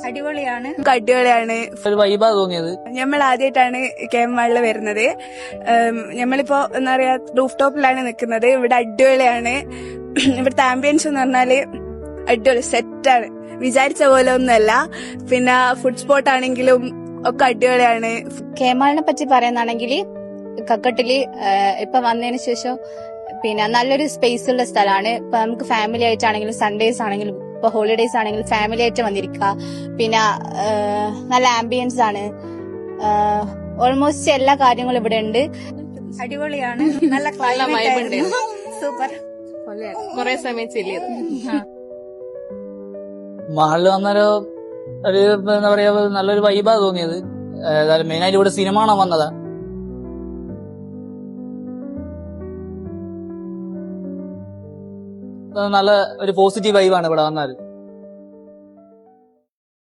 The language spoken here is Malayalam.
അടിപൊളിയാണ്. അടിപൊളിയാണ്. ഒരു വൈബാ തോന്നിയത്. നമ്മൾ ആദ്യമായിട്ടാണ് KM മാളില് വരുന്നത്. നമ്മളിപ്പോ എന്താ പറയാ റൂഫ് ടോപ്പിലാണ് നിൽക്കുന്നത്. ഇവിടെ അടിപൊളിയാണ്. ഇവിടുത്തെ ആംബിയൻസ് എന്ന് പറഞ്ഞാല് അടിപൊളി സെറ്റാണ്. വിചാരിച്ച പോലെ ഒന്നുമല്ല. പിന്നെ ഫുഡ് സ്പോട്ട് ആണെങ്കിലും ഒക്കെ അടിപൊളിയാണ്. KM പറ്റി പറയുന്നാണെങ്കിൽ കക്കട്ടില് ഇപ്പൊ വന്നതിന് ശേഷം പിന്നെ നല്ലൊരു സ്പേസ് ഉള്ള സ്ഥലമാണ്. ഇപ്പൊ നമുക്ക് ഫാമിലി ആയിട്ടാണെങ്കിലും സൺഡേസ് ആണെങ്കിലും ഇപ്പൊ ഹോളിഡേസ് ആണെങ്കിലും ഫാമിലി ആയിട്ട് വന്നിരിക്കുക. പിന്നെ നല്ല ആംബിയൻസ് ആണ്. ഓൾമോസ്റ്റ് എല്ലാ കാര്യങ്ങളും ഇവിടെ ഉണ്ട്. അടിപൊളിയാണ്. നല്ല ക്ലൈമറ്റ് സൂപ്പർ. കുറെ സമയം ചെല്ലിയത് മാളിൽ വന്നൊരു എന്താ പറയാ നല്ലൊരു വൈബാ തോന്നിയത്. മെയിനായിട്ട് ഇവിടെ സിനിമ കാണാൻ വന്നതാ. നല്ല ഒരു പോസിറ്റീവ് വൈബാണ് ഇവിടെ വന്നാൽ.